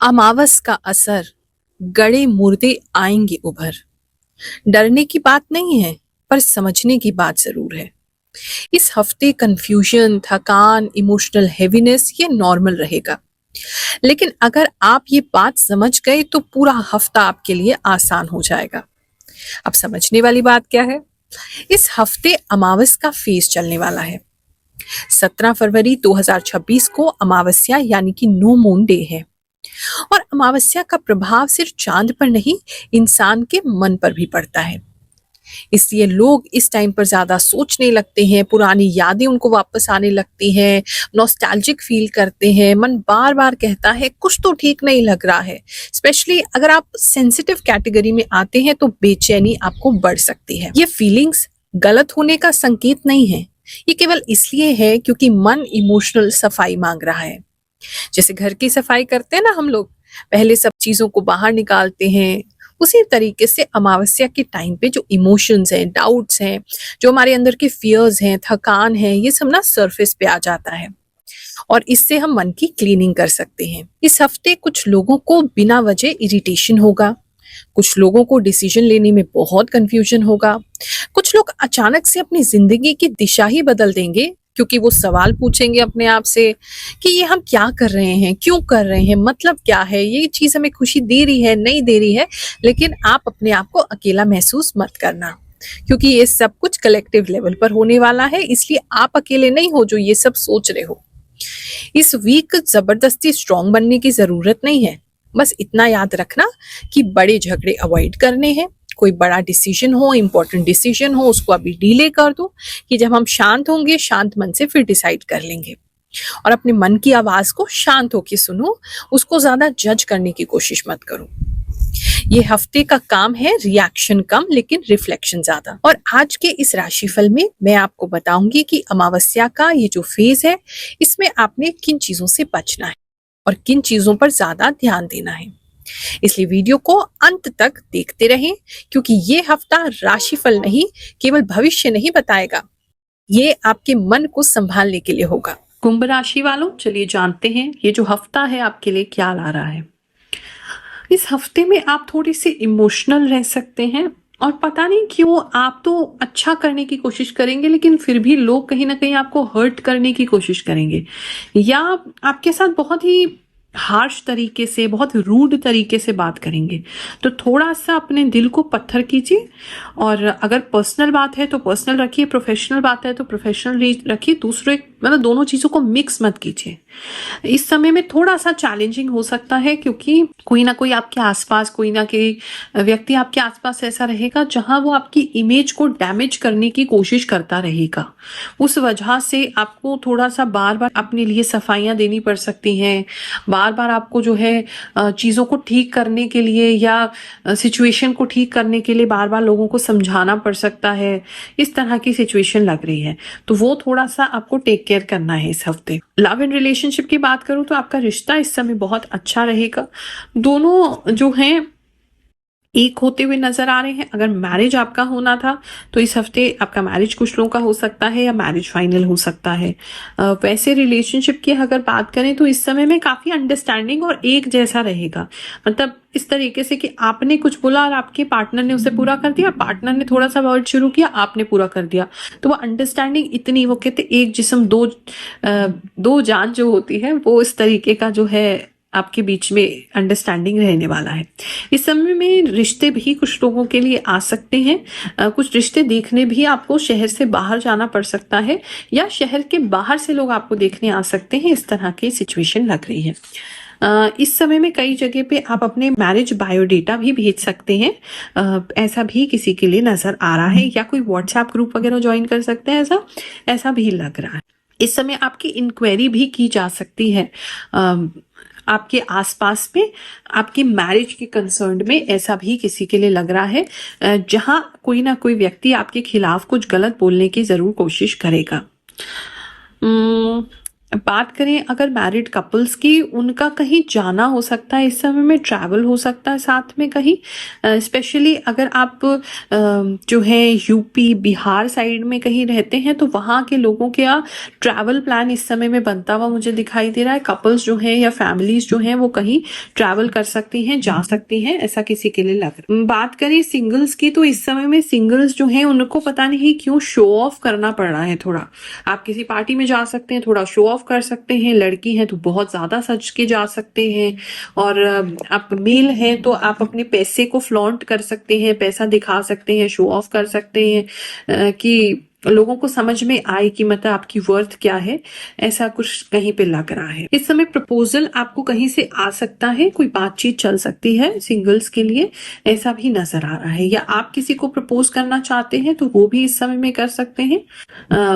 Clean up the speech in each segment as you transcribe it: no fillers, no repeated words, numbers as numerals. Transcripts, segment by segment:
अमावस का असर, गड़े मुर्दे आएंगे उभर। डरने की बात नहीं है, पर समझने की बात जरूर है। इस हफ्ते कंफ्यूजन, थकान, इमोशनल हेवीनेस ये नॉर्मल रहेगा। लेकिन अगर आप ये बात समझ गए तो पूरा हफ्ता आपके लिए आसान हो जाएगा। अब समझने वाली बात क्या है? इस हफ्ते अमावस का फेज चलने वाला है। 17 फरवरी 2026 को अमावस्या यानी कि नो मून डे है। और अमावस्या का प्रभाव सिर्फ चांद पर नहीं, इंसान के मन पर भी पड़ता है। इसलिए लोग इस टाइम पर ज्यादा सोचने लगते हैं, पुरानी यादें उनको वापस आने लगती हैं, नॉस्टैल्जिक फील करते हैं, मन बार बार कहता है कुछ तो ठीक नहीं लग रहा है। स्पेशली अगर आप सेंसिटिव कैटेगरी में आते हैं तो बेचैनी आपको बढ़ सकती है। ये फीलिंग्स गलत होने का संकेत नहीं है, ये केवल इसलिए है क्योंकि मन इमोशनल सफाई मांग रहा है। जैसे घर की सफाई करते हैं ना हम लोग, पहले सब चीजों को बाहर निकालते हैं, उसी तरीके से अमावस्या के टाइम पे जो इमोशंस हैं, डाउट्स हैं, जो हमारे अंदर के फियर्स हैं, थकान है, ये सब ना सरफेस पे आ जाता है और इससे हम मन की क्लीनिंग कर सकते हैं। इस हफ्ते कुछ लोगों को बिना वजह इरिटेशन होगा, कुछ लोगों को डिसीजन लेने में बहुत कंफ्यूजन होगा, कुछ लोग अचानक से अपनी जिंदगी की दिशा ही बदल देंगे क्योंकि वो सवाल पूछेंगे अपने आप से कि ये हम क्या कर रहे हैं, क्यों कर रहे हैं, मतलब क्या है, ये चीज हमें खुशी दे रही है, नहीं दे रही है। लेकिन आप अपने आप को अकेला महसूस मत करना, क्योंकि ये सब कुछ कलेक्टिव लेवल पर होने वाला है, इसलिए आप अकेले नहीं हो जो ये सब सोच रहे हो। इस वीक जबरदस्ती स्ट्रांग बनने की जरूरत नहीं है। बस इतना याद रखना कि बड़े झगड़े अवॉइड करने हैं। कोई बड़ा डिसीजन हो, इंपॉर्टेंट डिसीजन हो, उसको अभी डिले कर दो कि जब हम शांत होंगे, शांत मन से फिर डिसाइड कर लेंगे। और अपने मन की आवाज को शांत होकर सुनो, उसको ज्यादा जज करने की कोशिश मत करो। ये हफ्ते का काम है रिएक्शन कम लेकिन रिफ्लेक्शन ज्यादा। और आज के इस राशिफल में मैं आपको बताऊंगी कि अमावस्या का ये जो फेज है, इसमें आपने किन चीजों से बचना है और किन चीजों पर ज्यादा ध्यान देना है। इसलिए वीडियो को अंत तक देखते रहें, क्योंकि ये हफ्ता राशिफल नहीं, केवल भविष्य नहीं बताएगा, ये आपके मन को संभालने के लिए होगा। कुंभ राशि वालों, चलिए जानते हैं ये जो हफ्ता है आपके लिए क्या ला रहा है। इस हफ्ते में आप थोड़ी सी इमोशनल रह सकते हैं और पता नहीं क्यों आप तो अच्छा करने की कोशिश करेंगे, लेकिन फिर भी लोग कहीं ना कहीं आपको हर्ट करने की कोशिश करेंगे या आपके साथ बहुत ही हार्श तरीके से, बहुत रूड तरीके से बात करेंगे। तो थोड़ा सा अपने दिल को पत्थर कीजिए, और अगर पर्सनल बात है तो पर्सनल रखिए, प्रोफेशनल बात है तो प्रोफेशनल रखिए। दूसरे मतलब दोनों चीजों को मिक्स मत कीजिए। इस समय में थोड़ा सा चैलेंजिंग हो सकता है, क्योंकि कोई ना कोई आपके आसपास, कोई ना कोई व्यक्ति आपके आसपास ऐसा रहेगा जहां वो आपकी इमेज को डैमेज करने की कोशिश करता रहेगा। उस वजह से आपको थोड़ा सा बार बार अपने लिए सफाइयां देनी पड़ सकती हैं। बार बार आपको जो है चीजों को ठीक करने के लिए या सिचुएशन को ठीक करने के लिए बार बार लोगों को समझाना पड़ सकता है। इस तरह की सिचुएशन लग रही है, तो वो थोड़ा सा आपको टेक केयर करना है इस हफ्ते। लव एंड रिलेशनशिप की बात करूं तो आपका रिश्ता इस समय बहुत अच्छा रहेगा। दोनों जो हैं एक होते हुए नजर आ रहे हैं। अगर मैरिज आपका होना था तो इस हफ्ते आपका मैरिज कुछ लोगों का हो सकता है या मैरिज फाइनल हो सकता है। वैसे रिलेशनशिप की अगर बात करें तो इस समय में काफी अंडरस्टैंडिंग और एक जैसा रहेगा। मतलब इस तरीके से कि आपने कुछ बोला और आपके पार्टनर ने उसे पूरा कर दिया, पार्टनर ने थोड़ा सा वर्ड शुरू किया, आपने पूरा कर दिया। तो वो अंडरस्टैंडिंग इतनी, वो कहते एक जिस्म दो जान जो होती है, वो इस तरीके का जो है आपके बीच में अंडरस्टैंडिंग रहने वाला है। इस समय में रिश्ते भी कुछ लोगों के लिए आ सकते हैं। कुछ रिश्ते देखने भी आपको शहर से बाहर जाना पड़ सकता है, या शहर के बाहर से लोग आपको देखने आ सकते हैं। इस तरह की सिचुएशन लग रही है। इस समय में कई जगह पे आप अपने मैरिज बायोडेटा भी भेज सकते हैं। ऐसा भी किसी के लिए नजर आ रहा है, या कोई व्हाट्सएप ग्रुप वगैरह ज्वाइन कर सकते हैं, ऐसा भी लग रहा है। इस समय आपकी इंक्वायरी भी की जा सकती है आपके आसपास में, आपकी मैरिज के कंसर्न में। ऐसा भी किसी के लिए लग रहा है जहां कोई ना कोई व्यक्ति आपके खिलाफ कुछ गलत बोलने की जरूर कोशिश करेगा। बात करें अगर मैरिड कपल्स की, उनका कहीं जाना हो सकता है, इस समय में ट्रैवल हो सकता है साथ में कहीं, स्पेशली अगर आप जो है यूपी बिहार साइड में कहीं रहते हैं तो वहाँ के लोगों का ट्रैवल प्लान इस समय में बनता हुआ मुझे दिखाई दे रहा है। कपल्स जो हैं या फैमिलीज जो हैं वो कहीं ट्रैवल कर सकती हैं, जा सकती हैं, ऐसा किसी के लिए लग रहा है। बात करें सिंगल्स की तो इस समय में सिंगल्स जो हैं उनको पता नहीं क्यों शो ऑफ करना पड़ रहा है थोड़ा। आप किसी पार्टी में जा सकते हैं, थोड़ा शो ऑफ कर सकते हैं, लड़की हैं तो बहुत ज्यादा सज के जा सकते हैं, और आप मेल हैं तो आप अपने पैसे को फ्लॉन्ट कर सकते हैं, पैसा दिखा सकते हैं, शो ऑफ कर सकते हैं, कि लोगों को समझ में आए कि मतलब आपकी वर्थ क्या है, ऐसा कुछ कहीं पे लग रहा है। इस समय प्रपोजल आपको कहीं से आ सकता है, कोई बातचीत चल सकती है सिंगल्स के लिए, ऐसा भी नजर आ रहा है। या आप किसी को प्रपोज करना चाहते हैं तो वो भी इस समय में कर सकते हैं।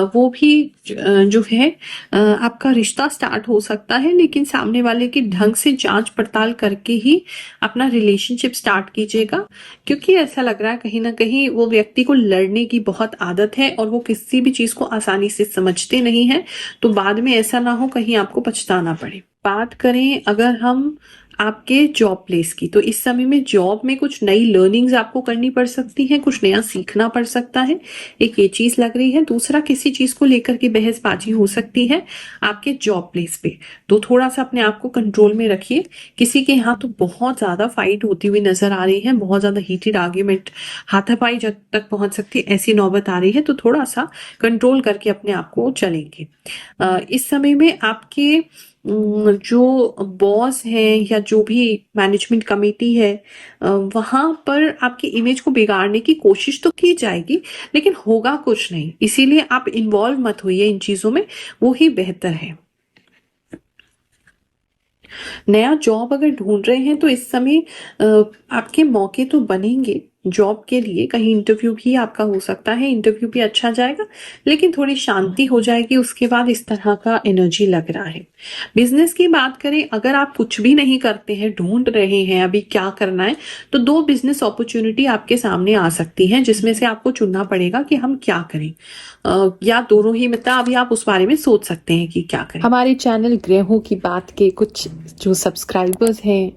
वो भी जो है आपका रिश्ता स्टार्ट हो सकता है, लेकिन सामने वाले की ढंग से जांच पड़ताल करके ही अपना रिलेशनशिप स्टार्ट कीजिएगा, क्योंकि ऐसा लग रहा है कहीं ना कहीं वो व्यक्ति को लड़ने की बहुत आदत है और वो किसी भी चीज को आसानी से समझते नहीं है, तो बाद में ऐसा ना हो कहीं आपको पछताना पड़े। बात करें अगर हम आपके जॉब प्लेस की, तो इस समय में जॉब में कुछ नई लर्निंग्स आपको करनी पड़ सकती है, कुछ नया सीखना पड़ सकता है, एक ये चीज लग रही है। दूसरा, किसी चीज को लेकर के बहसबाजी हो सकती है आपके जॉब प्लेस पे, तो थोड़ा सा अपने आप को कंट्रोल में रखिए। किसी के यहाँ तो बहुत ज्यादा फाइट होती हुई नजर आ रही है, बहुत ज्यादा हीटेड आर्ग्यूमेंट, हाथापाई जब तक पहुंच सकती है, ऐसी नौबत आ रही है, तो थोड़ा सा कंट्रोल करके अपने आप को चलेंगे। इस समय में आपके जो बॉस है या जो भी मैनेजमेंट कमेटी है, वहां पर आपकी इमेज को बिगाड़ने की कोशिश तो की जाएगी, लेकिन होगा कुछ नहीं, इसीलिए आप इन्वॉल्व मत होइए इन चीजों में, वो ही बेहतर है। नया जॉब अगर ढूंढ रहे हैं तो इस समय आपके मौके तो बनेंगे जॉब के लिए, कहीं इंटरव्यू भी आपका हो सकता है, इंटरव्यू भी अच्छा जाएगा, लेकिन थोड़ी शांति हो जाएगी उसके बाद, इस तरह का एनर्जी लग रहा है। बिजनेस की बात करें, अगर आप कुछ भी नहीं करते हैं, ढूंढ रहे हैं अभी क्या करना है, तो 2 बिजनेस अपॉर्चुनिटी आपके सामने आ सकती हैं, जिसमें से आपको चुनना पड़ेगा कि हम क्या करें, या दोनों ही, मतलब अभी आप उस बारे में सोच सकते हैं कि क्या करें। हमारे चैनल ग्रहों की बात के कुछ जो सब्सक्राइबर्स हैं,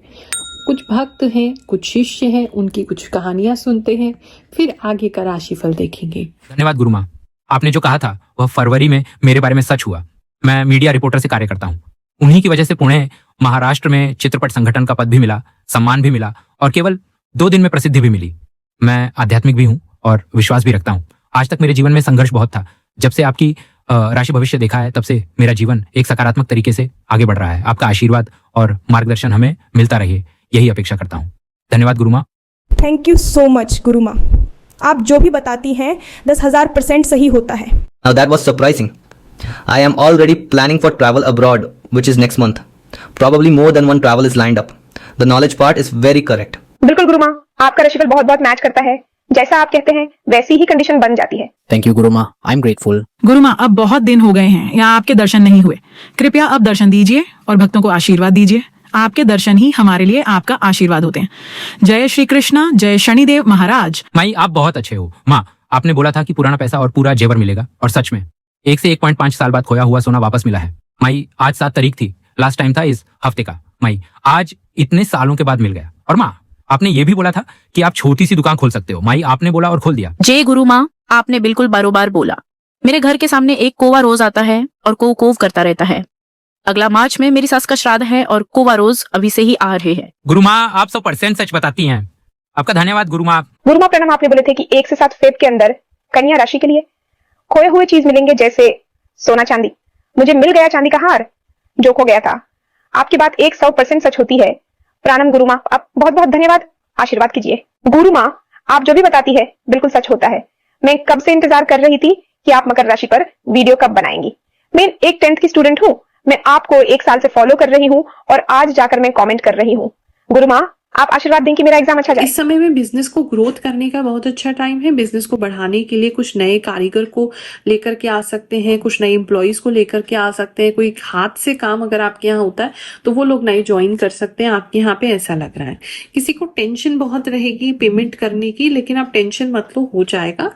कुछ भक्त हैं, कुछ शिष्य हैं, उनकी कुछ कहानियां सुनते हैं, फिर आगे का राशिफल देखेंगे। धन्यवाद गुरु माँ, आपने जो कहा था वह फरवरी में मेरे बारे में सच हुआ। मैं मीडिया रिपोर्टर से कार्य करता हूँ, उन्हीं की वजह से पुणे महाराष्ट्र में चित्रपट संगठन का पद भी मिला, सम्मान भी मिला, और केवल 2 दिन में प्रसिद्धि भी मिली। मैं आध्यात्मिक भी हूँ और विश्वास भी रखता हूँ। आज तक मेरे जीवन में संघर्ष बहुत था, जब से आपकी राशि भविष्य देखा है तब से मेरा जीवन एक सकारात्मक तरीके से आगे बढ़ रहा है। आपका आशीर्वाद और मार्गदर्शन हमें मिलता रहे, यही अपेक्षा करता हूँ। धन्यवाद गुरु माँ। थैंक यू सो मच गुरु माँ, आप जो भी बताती हैं 10,000% सही होता है। Now that was surprising. I am already planning for travel abroad, which is next month. Probably more than one travel is lined up. The knowledge part is very correct. बिल्कुल गुरु माँ, आपका राशिफल बहुत बहुत मैच करता है, जैसा आप कहते हैं वैसी ही कंडीशन बन जाती है। थैंक यू गुरु माँ, आई एम ग्रेटफुल। गुरु माँ, अब बहुत दिन हो गए हैं यहाँ आपके दर्शन नहीं हुए, कृपया अब दर्शन दीजिए और भक्तों को आशीर्वाद दीजिए। आपके दर्शन ही हमारे लिए आपका आशीर्वाद होते हैं। जय श्री कृष्णा, जय शनिदेव महाराज। माई, आप बहुत अच्छे हो। माँ, आपने बोला था कि पुराना पैसा और पूरा जेवर मिलेगा, और सच में 1 से 1.5 साल बाद खोया हुआ सोना वापस मिला है। माई, आज 7 तारीख थी, लास्ट टाइम था इस हफ्ते का। माई, आज इतने सालों के बाद मिल गया। और माँ, आपने ये भी बोला था कि आप छोटी सी दुकान खोल सकते हो। माई, आपने बोला और खोल दिया। जय गुरु माँ, आपने बिल्कुल बारोबार बोला। मेरे घर के सामने एक कोवा रोज आता है और कोव करता रहता है। अगला मार्च में मेरी सास का श्राद्ध है और कोवा रोज अभी से ही आ रहे हैं। गुरु माँ, आप 100% सच बताती हैं। आपका धन्यवाद गुरु माँ। गुरु माँ प्रणाम, आपने बोले थे कि 1 से 7 फेब के अंदर कन्या राशि के लिए खोए हुए चीज मिलेंगे, जैसे सोना चांदी। मुझे मिल गया चांदी का हार जो खो गया था। आपकी बात 100% सच होती है। प्रणाम गुरु माँ, आप बहुत बहुत धन्यवाद, आशीर्वाद कीजिए। गुरु माँ, आप जो भी बताती है बिल्कुल सच होता है। मैं कब से इंतजार कर रही थी कि आप मकर राशि पर वीडियो कब बनाएंगी। मैं एक 10th की स्टूडेंट हूँ, मैं आपको 1 साल से फॉलो कर रही हूँ और आज जाकर मैं कमेंट कर रही हूँ। गुरु माँ, आप आशीर्वाद दें कि मेरा एग्जाम अच्छा जाए। इस समय में बिजनेस को ग्रोथ करने का बहुत अच्छा टाइम है। बिजनेस को बढ़ाने के लिए कुछ नए कारीगर को लेकर के आ सकते हैं, कुछ नए एम्प्लॉयज को लेकर के आ सकते हैं। कोई हाथ से काम अगर आपके यहाँ होता है तो वो लोग नए ज्वाइन कर सकते हैं आपके यहाँ पे, ऐसा लग रहा है। किसी को टेंशन बहुत रहेगी पेमेंट करने की, लेकिन आप टेंशन मत लो, हो जाएगा।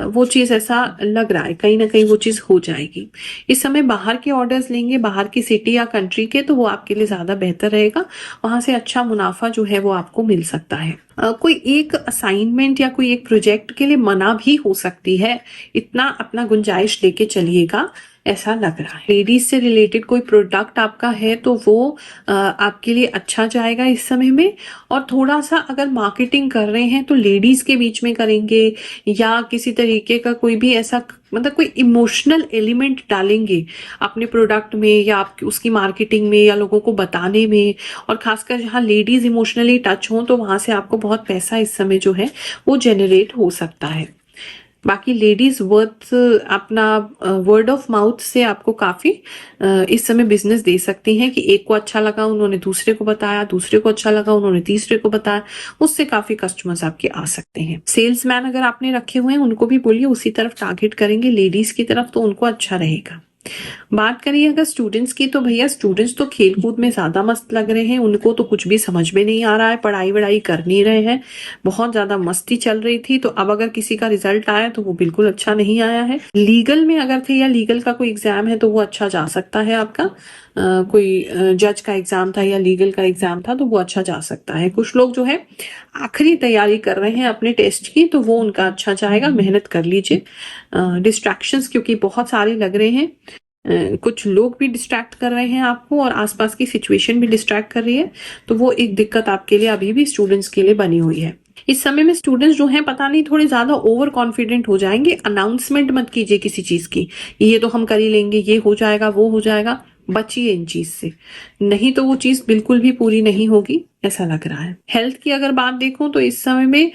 वो चीज ऐसा लग रहा है, कहीं ना कहीं वो चीज हो जाएगी। इस समय बाहर के ऑर्डर्स लेंगे, बाहर की सिटी या कंट्री के, तो वो आपके लिए ज्यादा बेहतर रहेगा। वहां से अच्छा मुनाफा जो है वो आपको मिल सकता है। कोई एक असाइनमेंट या कोई एक प्रोजेक्ट के लिए मना भी हो सकती है, इतना अपना गुंजाइश लेके चलिएगा, ऐसा लग रहा है। लेडीज से रिलेटेड कोई प्रोडक्ट आपका है तो वो आपके लिए अच्छा जाएगा इस समय में। और थोड़ा सा अगर मार्केटिंग कर रहे हैं तो लेडीज के बीच में करेंगे, या किसी तरीके का कोई भी ऐसा मतलब कोई इमोशनल एलिमेंट डालेंगे अपने प्रोडक्ट में या आप उसकी मार्केटिंग में या लोगों को बताने में। और खासकर जहाँ लेडीज इमोशनली टच हो तो वहां से आपको बहुत पैसा इस समय जो है वो जनरेट हो सकता है। बाकी लेडीज वर्थ अपना वर्ड ऑफ माउथ से आपको काफी इस समय बिजनेस दे सकती हैं कि एक को अच्छा लगा उन्होंने दूसरे को बताया, दूसरे को अच्छा लगा उन्होंने तीसरे को बताया, उससे काफी कस्टमर्स आपके आ सकते हैं। सेल्समैन अगर आपने रखे हुए हैं उनको भी बोलिए उसी तरफ टारगेट करेंगे लेडीज की तरफ, तो उनको अच्छा रहेगा। बात करिए अगर स्टूडेंट्स की, तो भैया स्टूडेंट्स तो खेल कूद में ज्यादा मस्त लग रहे हैं, उनको तो कुछ भी समझ में नहीं आ रहा है, पढ़ाई वढ़ाई कर नहीं रहे हैं, बहुत ज्यादा मस्ती चल रही थी। तो अब अगर किसी का रिजल्ट आया तो वो बिल्कुल अच्छा नहीं आया है। लीगल में अगर थे या लीगल का कोई एग्जाम है तो वो अच्छा जा सकता है आपका। कोई जज का एग्जाम था या लीगल का एग्जाम था तो वो अच्छा जा सकता है। कुछ लोग जो है आखिरी तैयारी कर रहे हैं अपने टेस्ट की, तो वो उनका अच्छा जाएगा, मेहनत कर लीजिए। डिस्ट्रैक्शंस क्योंकि बहुत सारे लग रहे हैं, कुछ लोग भी डिस्ट्रैक्ट कर रहे हैं आपको और आसपास की सिचुएशन भी डिस्ट्रैक्ट कर रही है, तो वो एक दिक्कत आपके लिए अभी भी स्टूडेंट्स के लिए बनी हुई है। इस समय में स्टूडेंट्स जो हैं पता नहीं थोड़े ज्यादा ओवर कॉन्फिडेंट हो जाएंगे। अनाउंसमेंट मत कीजिए किसी चीज की, ये तो हम कर ही लेंगे, ये हो जाएगा, वो हो जाएगा, बचिए इन चीज से, नहीं तो वो चीज बिल्कुल भी पूरी नहीं होगी, ऐसा लग रहा है। हेल्थ की अगर बात देखूं तो इस समय में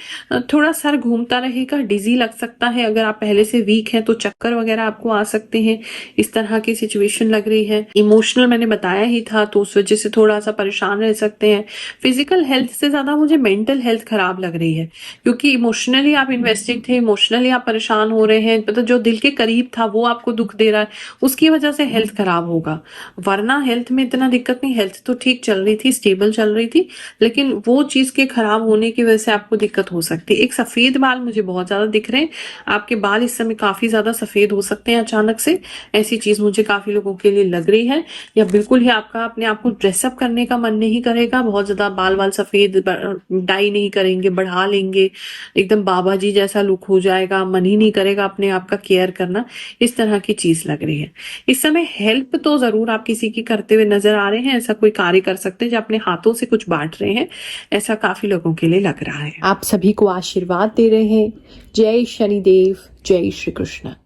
थोड़ा सर घूमता रहेगा, डिजी लग सकता है। अगर आप पहले से वीक हैं तो चक्कर वगैरह आपको आ सकते हैं, इस तरह की सिचुएशन लग रही है। इमोशनल मैंने बताया ही था, तो उस वजह से थोड़ा सा परेशान रह सकते हैं। फिजिकल हेल्थ से ज्यादा मुझे मेंटल हेल्थ खराब लग रही है, क्योंकि इमोशनली आप इन्वेस्टेड थे, इमोशनली आप परेशान हो रहे हैं, मतलब जो दिल के करीब था वो आपको दुख दे रहा है, उसकी वजह से हेल्थ खराब होगा। वरना हेल्थ में इतना दिक्कत नहीं, हेल्थ तो ठीक चल रही थी, स्टेबल चल रही थी, लेकिन वो चीज के खराब होने की वजह से आपको दिक्कत हो सकती है। एक सफेद बाल मुझे बहुत ज्यादा दिख रहे हैं, आपके बाल इस समय काफी ज्यादा सफेद हो सकते हैं अचानक से, ऐसी चीज मुझे काफी लोगों के लिए लग रही है। या बिल्कुल ही आपका अपने आप को ड्रेसअप करने का मन नहीं करेगा, बहुत ज्यादा बाल वाल सफेद डाई नहीं करेंगे, बढ़ा लेंगे, एकदम बाबा जी जैसा लुक हो जाएगा, मन ही नहीं करेगा अपने आप का केयर करना, इस तरह की चीज लग रही है। इस समय हेल्प तो जरूर आप किसी की करते हुए नजर आ रहे हैं, ऐसा कोई कार्य कर सकते हैं जो अपने हाथों से कुछ बांट रहे हैं, ऐसा काफी लोगों के लिए लग रहा है। आप सभी को आशीर्वाद दे रहे हैं। जय शनिदेव, जय श्री कृष्ण।